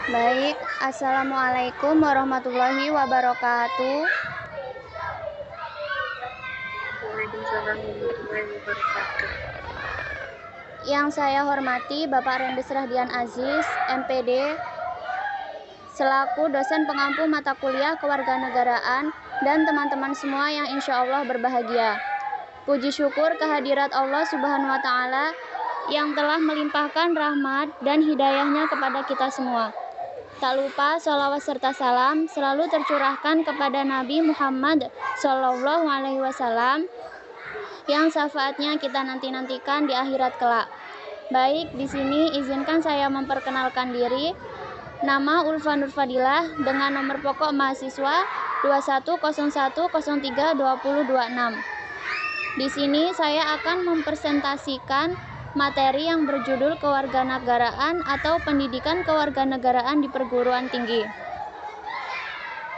Baik, Assalamualaikum warahmatullahi wabarakatuh. Waalaikumsalam warahmatullahi wabarakatuh. Yang saya hormati Bapak Rendes Rahdian Aziz, MPD, selaku dosen pengampu mata kuliah kewarganegaraan dan teman-teman semua yang insya Allah berbahagia. Puji syukur kehadirat Allah Subhanahu wa Ta'ala yang telah melimpahkan rahmat dan hidayahnya kepada kita semua. Tak lupa sholawat serta salam selalu tercurahkan kepada Nabi Muhammad SAW yang syafaatnya kita nantikan di akhirat kelak. Baik, di sini izinkan saya memperkenalkan diri. Nama Ulfa Nurfadilah dengan nomor pokok mahasiswa 2101032026. Di sini saya akan mempresentasikan materi yang berjudul kewarganegaraan atau pendidikan kewarganegaraan di perguruan tinggi.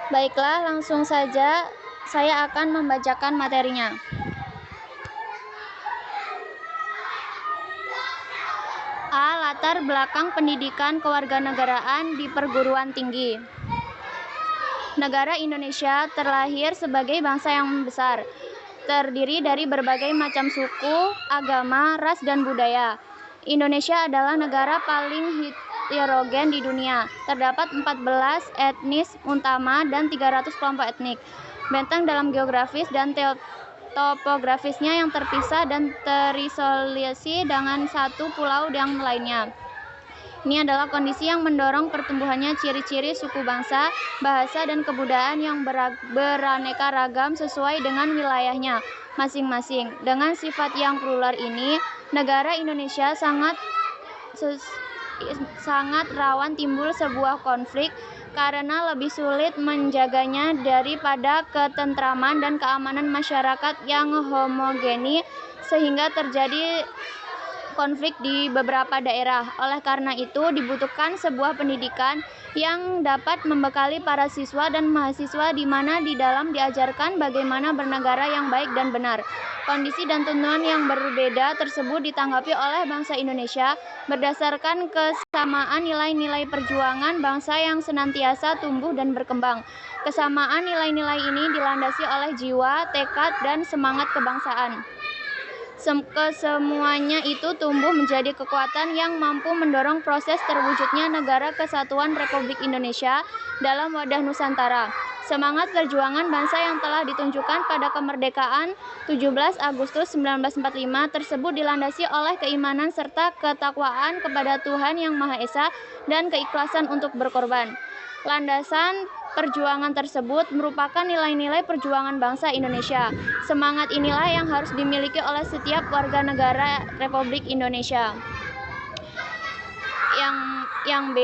Baiklah, langsung saja saya akan membacakan materinya. A. Latar belakang pendidikan kewarganegaraan di perguruan tinggi. Negara Indonesia terlahir sebagai bangsa yang besar, terdiri dari berbagai macam suku, agama, ras, dan budaya. Indonesia adalah negara paling heterogen di dunia. Terdapat 14 etnis utama dan 300 kelompok etnik. Bentang dalam geografis dan topografisnya yang terpisah dan terisolasi dengan satu pulau yang lainnya. Ini adalah kondisi yang mendorong pertumbuhannya ciri-ciri suku bangsa, bahasa, dan kebudayaan yang beraneka ragam sesuai dengan wilayahnya masing-masing. Dengan sifat yang plural ini, negara Indonesia sangat rawan timbul sebuah konflik karena lebih sulit menjaganya daripada ketentraman dan keamanan masyarakat yang homogeni sehingga terjadi konflik di beberapa daerah. Oleh karena itu, dibutuhkan sebuah pendidikan yang dapat membekali para siswa dan mahasiswa di mana di dalam diajarkan bagaimana bernegara yang baik dan benar. Kondisi dan tuntutan yang berbeda tersebut ditanggapi oleh bangsa Indonesia berdasarkan kesamaan nilai-nilai perjuangan bangsa yang senantiasa tumbuh dan berkembang. Kesamaan nilai-nilai ini dilandasi oleh jiwa, tekad, dan semangat kebangsaan. Kesemuanya itu tumbuh menjadi kekuatan yang mampu mendorong proses terwujudnya Negara Kesatuan Republik Indonesia dalam wadah Nusantara. Semangat perjuangan bangsa yang telah ditunjukkan pada kemerdekaan 17 Agustus 1945 tersebut dilandasi oleh keimanan serta ketakwaan kepada Tuhan Yang Maha Esa dan keikhlasan untuk berkorban. Landasan perjuangan tersebut merupakan nilai-nilai perjuangan bangsa Indonesia. Semangat inilah yang harus dimiliki oleh setiap warga negara Republik Indonesia. Yang B,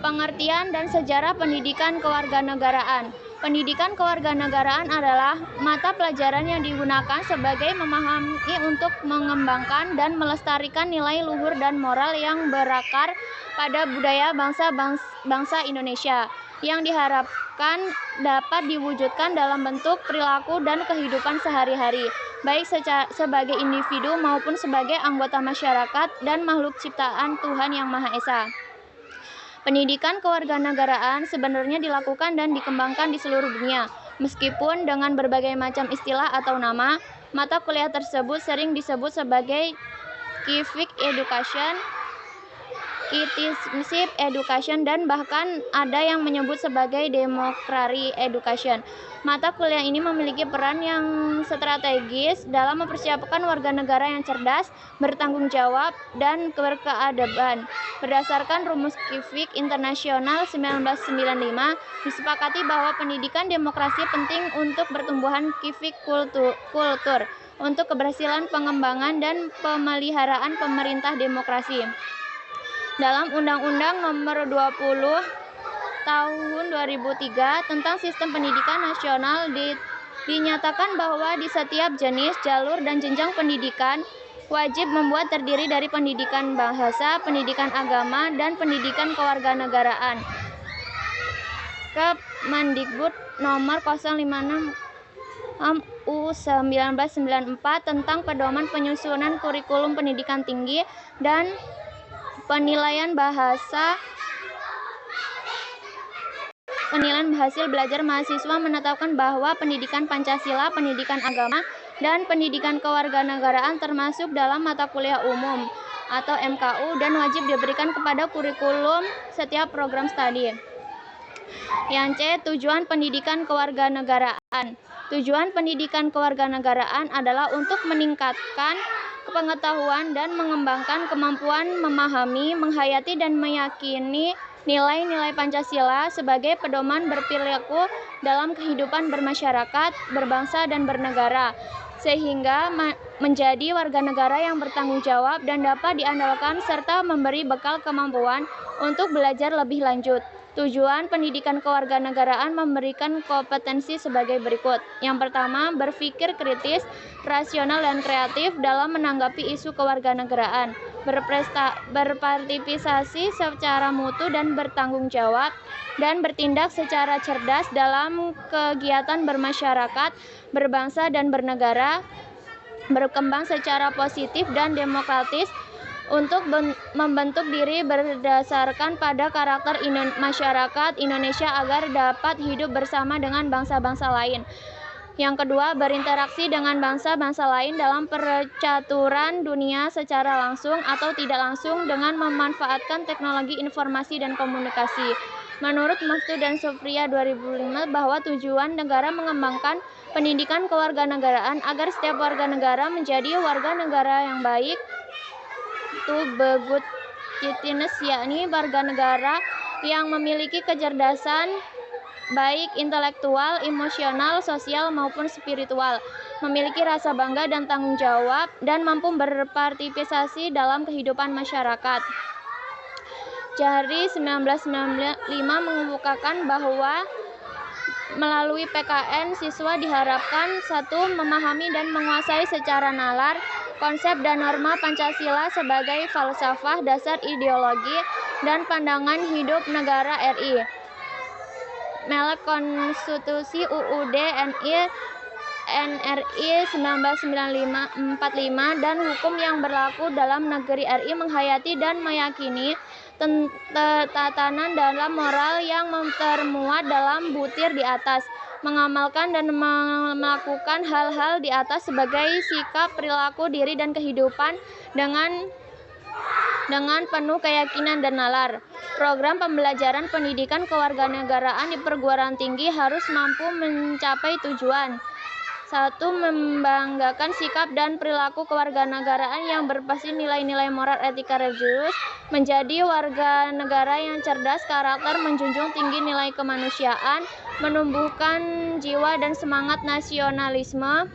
pengertian dan sejarah pendidikan kewarganegaraan. Pendidikan kewarganegaraan adalah mata pelajaran yang digunakan sebagai memahami untuk mengembangkan dan melestarikan nilai luhur dan moral yang berakar pada budaya bangsa Indonesia, yang diharapkan dapat diwujudkan dalam bentuk perilaku dan kehidupan sehari-hari, baik sebagai individu maupun sebagai anggota masyarakat dan makhluk ciptaan Tuhan Yang Maha Esa. Pendidikan kewarganegaraan sebenarnya dilakukan dan dikembangkan di seluruh dunia. Meskipun dengan berbagai macam istilah atau nama, mata kuliah tersebut sering disebut sebagai civic education, citizenship education, dan bahkan ada yang menyebut sebagai democracy education. Mata kuliah ini memiliki peran yang strategis dalam mempersiapkan warga negara yang cerdas, bertanggung jawab, dan berkeadaban. Berdasarkan rumus Civic Internasional 1995, disepakati bahwa pendidikan demokrasi penting untuk pertumbuhan civic kultur, untuk keberhasilan pengembangan dan pemeliharaan pemerintah demokrasi. Dalam Undang-Undang Nomor 20 Tahun 2003 tentang Sistem Pendidikan Nasional dinyatakan bahwa di setiap jenis, jalur, dan jenjang pendidikan wajib membuat terdiri dari pendidikan bahasa, pendidikan agama, dan pendidikan kewarganegaraan. Kemendikbud Nomor 056 U 1994 tentang pedoman penyusunan kurikulum pendidikan tinggi dan Penilaian hasil belajar mahasiswa menetapkan bahwa pendidikan Pancasila, pendidikan agama, dan pendidikan kewarganegaraan termasuk dalam mata kuliah umum atau MKU dan wajib diberikan kepada kurikulum setiap program studi. Yang C. Tujuan pendidikan kewarganegaraan. Tujuan pendidikan kewarganegaraan adalah untuk meningkatkan pengetahuan dan mengembangkan kemampuan memahami, menghayati, dan meyakini nilai-nilai Pancasila sebagai pedoman berperilaku dalam kehidupan bermasyarakat, berbangsa, dan bernegara, sehingga menjadi warga negara yang bertanggung jawab dan dapat diandalkan serta memberi bekal kemampuan untuk belajar lebih lanjut. Tujuan pendidikan kewarganegaraan memberikan kompetensi sebagai berikut. Yang pertama, berpikir kritis, rasional, dan kreatif dalam menanggapi isu kewarganegaraan, berpartisipasi secara mutu dan bertanggung jawab, dan bertindak secara cerdas dalam kegiatan bermasyarakat, berbangsa, dan bernegara, berkembang secara positif dan demokratis, untuk membentuk diri berdasarkan pada karakter masyarakat Indonesia agar dapat hidup bersama dengan bangsa-bangsa lain. Yang kedua, berinteraksi dengan bangsa-bangsa lain dalam percaturan dunia secara langsung atau tidak langsung dengan memanfaatkan teknologi informasi dan komunikasi. Menurut Maftu dan Sofria 2005 bahwa tujuan negara mengembangkan pendidikan kewarganegaraan agar setiap warga negara menjadi warga negara yang baik, itu good citizens, yakni warga negara yang memiliki kecerdasan baik intelektual, emosional, sosial maupun spiritual, memiliki rasa bangga dan tanggung jawab, dan mampu berpartisipasi dalam kehidupan masyarakat. Jari 1995 mengemukakan bahwa melalui PKN, siswa diharapkan 1. Memahami dan menguasai secara nalar konsep dan norma Pancasila sebagai falsafah dasar ideologi dan pandangan hidup negara RI. Melek Konstitusi UUD NRI 1945 dan hukum yang berlaku dalam negeri RI, menghayati dan meyakini tatanan dalam moral yang termuat dalam butir di atas, mengamalkan dan melakukan hal-hal di atas sebagai sikap, perilaku, diri, dan kehidupan dengan penuh keyakinan dan nalar. Program pembelajaran pendidikan kewarganegaraan di perguruan tinggi harus mampu mencapai tujuan. 1. Membanggakan sikap dan perilaku kewarganegaraan yang berbasis nilai-nilai moral, etika, religius, menjadi warga negara yang cerdas, karakter, menjunjung tinggi nilai kemanusiaan, menumbuhkan jiwa dan semangat nasionalisme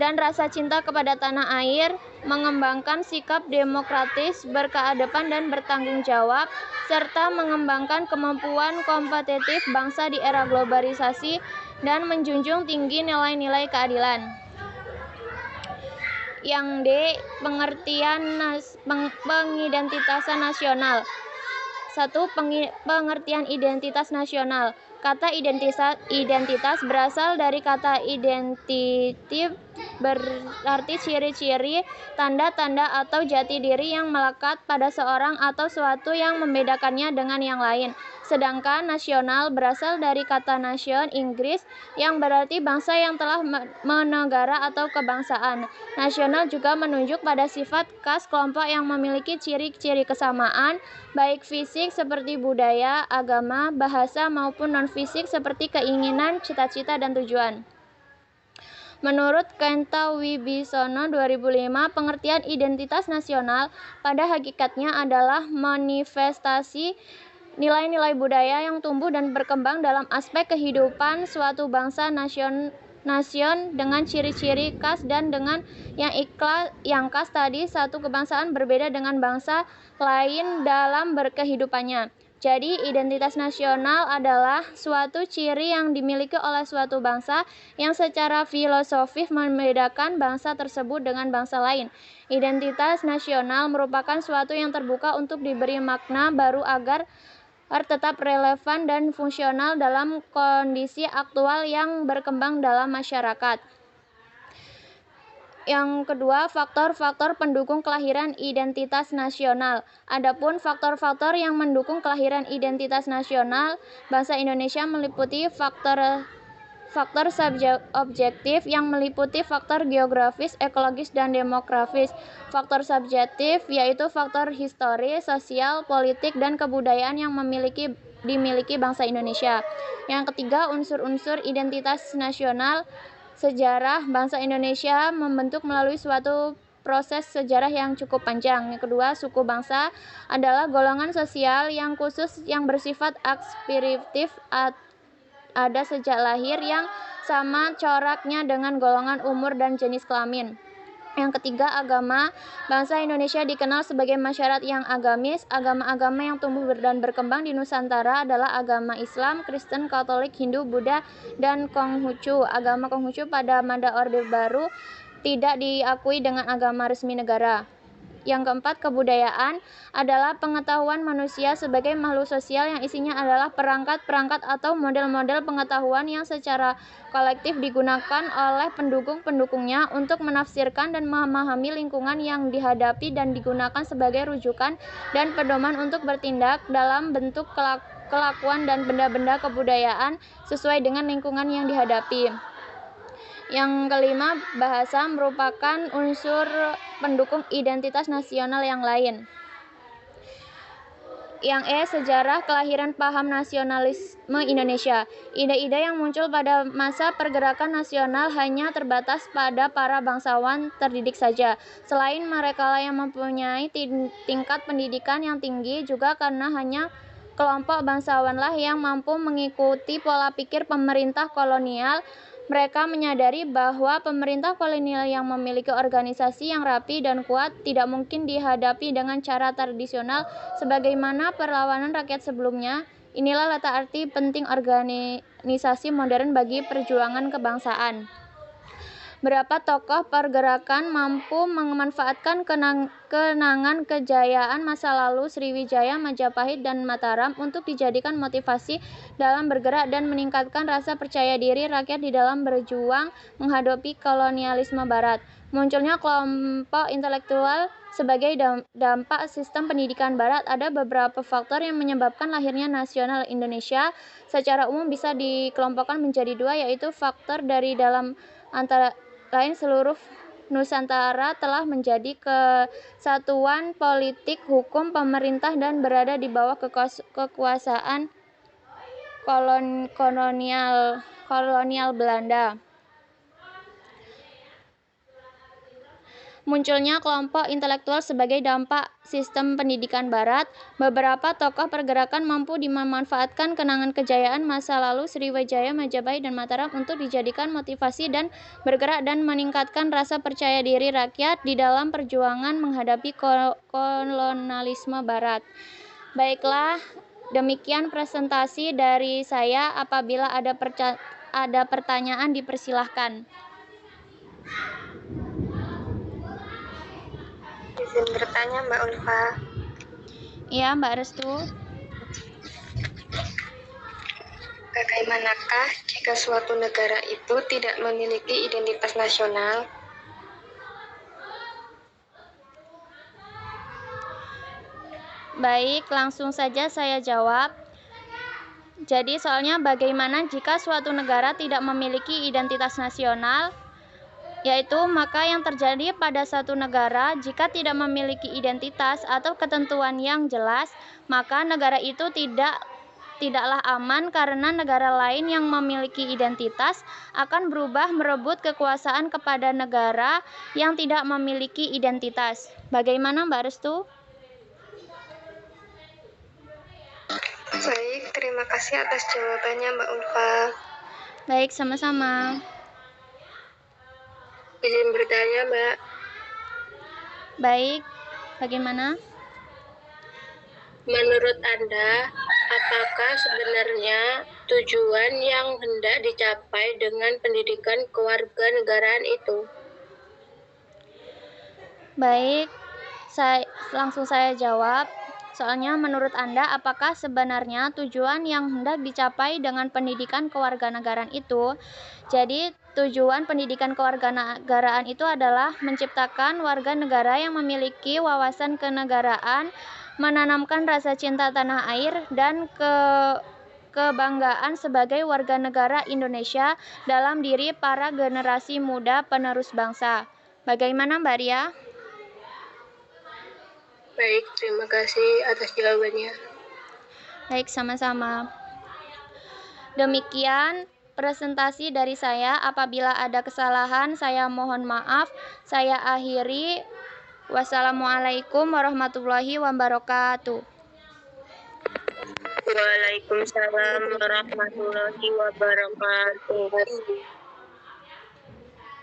dan rasa cinta kepada tanah air, mengembangkan sikap demokratis, berkeadaban, dan bertanggung jawab, serta mengembangkan kemampuan kompetitif bangsa di era globalisasi, dan menjunjung tinggi nilai-nilai keadilan. Yang D. Pengidentitasan nasional. 1. Pengertian identitas nasional. Kata identitas berasal dari kata identitif, berarti ciri-ciri, tanda-tanda atau jati diri yang melekat pada seorang atau suatu yang membedakannya dengan yang lain. Sedangkan nasional berasal dari kata nation Inggris yang berarti bangsa yang telah menegara atau kebangsaan. Nasional juga menunjuk pada sifat khas kelompok yang memiliki ciri-ciri kesamaan, baik fisik seperti budaya, agama, bahasa, maupun non-fisik seperti keinginan, cita-cita, dan tujuan. Menurut Kenta Wibisono 2005, pengertian identitas nasional pada hakikatnya adalah manifestasi nilai-nilai budaya yang tumbuh dan berkembang dalam aspek kehidupan suatu bangsa nasion dengan ciri-ciri khas dan dengan yang khas tadi, satu kebangsaan berbeda dengan bangsa lain dalam berkehidupannya. Jadi, identitas nasional adalah suatu ciri yang dimiliki oleh suatu bangsa yang secara filosofis membedakan bangsa tersebut dengan bangsa lain. Identitas nasional merupakan suatu yang terbuka untuk diberi makna baru agar tetap relevan dan fungsional dalam kondisi aktual yang berkembang dalam masyarakat. Yang kedua, faktor-faktor pendukung kelahiran identitas nasional. Adapun faktor-faktor yang mendukung kelahiran identitas nasional bangsa Indonesia meliputi faktor objektif yang meliputi faktor geografis, ekologis, dan demografis. Faktor subjektif yaitu faktor historis, sosial, politik, dan kebudayaan yang dimiliki bangsa Indonesia. Yang ketiga, unsur-unsur identitas nasional. Sejarah bangsa Indonesia membentuk melalui suatu proses sejarah yang cukup panjang. Yang kedua, suku bangsa adalah golongan sosial yang khusus yang bersifat aspiratif, ada sejak lahir yang sama coraknya dengan golongan umur dan jenis kelamin. Yang ketiga, agama. Bangsa Indonesia dikenal sebagai masyarakat yang agamis. Agama-agama yang tumbuh dan berkembang di Nusantara adalah agama Islam, Kristen, Katolik, Hindu, Buddha, dan Konghucu. Agama Konghucu pada masa Orde Baru tidak diakui dengan agama resmi negara. Yang keempat, kebudayaan adalah pengetahuan manusia sebagai makhluk sosial yang isinya adalah perangkat-perangkat atau model-model pengetahuan yang secara kolektif digunakan oleh pendukung-pendukungnya untuk menafsirkan dan memahami lingkungan yang dihadapi dan digunakan sebagai rujukan dan pedoman untuk bertindak dalam bentuk kelakuan dan benda-benda kebudayaan sesuai dengan lingkungan yang dihadapi. Yang kelima, bahasa merupakan unsur pendukung identitas nasional yang lain. Yang sejarah kelahiran paham nasionalisme Indonesia. Ide-ide yang muncul pada masa pergerakan nasional hanya terbatas pada para bangsawan terdidik saja. Selain mereka yang mempunyai tingkat pendidikan yang tinggi, juga karena hanya kelompok bangsawanlah yang mampu mengikuti pola pikir pemerintah kolonial. Mereka menyadari bahwa pemerintah kolonial yang memiliki organisasi yang rapi dan kuat tidak mungkin dihadapi dengan cara tradisional sebagaimana perlawanan rakyat sebelumnya. Inilah letak arti penting organisasi modern bagi perjuangan kebangsaan. Beberapa tokoh pergerakan mampu memanfaatkan kenangan kejayaan masa lalu Sriwijaya, Majapahit, dan Mataram untuk dijadikan motivasi dalam bergerak dan meningkatkan rasa percaya diri rakyat di dalam berjuang menghadapi kolonialisme Barat. Munculnya kelompok intelektual sebagai dampak sistem pendidikan Barat. Ada beberapa faktor yang menyebabkan lahirnya nasional Indonesia. Secara umum bisa dikelompokkan menjadi dua, yaitu faktor dari dalam antara lain seluruh Nusantara telah menjadi kesatuan politik, hukum, pemerintah, dan berada di bawah kekuasaan kolonial Belanda. Munculnya kelompok intelektual sebagai dampak sistem pendidikan Barat. Beberapa tokoh pergerakan mampu memanfaatkan kenangan kejayaan masa lalu Sriwijaya, Majapahit, dan Mataram untuk dijadikan motivasi dan bergerak dan meningkatkan rasa percaya diri rakyat di dalam perjuangan menghadapi kolonialisme Barat. Baiklah, demikian presentasi dari saya. Apabila ada pertanyaan, dipersilahkan. Izin bertanya, Mbak Ulfa. Iya, Mbak Restu. Bagaimanakah jika suatu negara itu tidak memiliki identitas nasional? Baik, langsung saja saya jawab. Jadi soalnya bagaimana jika suatu negara tidak memiliki identitas nasional? Yaitu maka yang terjadi pada suatu negara jika tidak memiliki identitas atau ketentuan yang jelas, maka negara itu tidaklah aman karena negara lain yang memiliki identitas akan berubah merebut kekuasaan kepada negara yang tidak memiliki identitas. Bagaimana Mbak Restu? Baik, terima kasih atas jawabannya, Mbak Ulfa. Baik, sama-sama. Izin bertanya, Mbak. Baik, bagaimana? Menurut Anda, apakah sebenarnya tujuan yang hendak dicapai dengan pendidikan kewarganegaraan itu? Baik, langsung saya jawab. Soalnya menurut Anda, apakah sebenarnya tujuan yang hendak dicapai dengan pendidikan kewarganegaraan itu? Jadi, tujuan pendidikan kewarganegaraan itu adalah menciptakan warga negara yang memiliki wawasan kenegaraan, menanamkan rasa cinta tanah air, dan kebanggaan sebagai warga negara Indonesia dalam diri para generasi muda penerus bangsa. Bagaimana Mbak Ria? Baik, terima kasih atas jawabannya. Baik, sama-sama. Demikian presentasi dari saya. Apabila ada kesalahan, saya mohon maaf. Saya akhiri. Wassalamualaikum warahmatullahi wabarakatuh. Waalaikumsalam warahmatullahi wabarakatuh.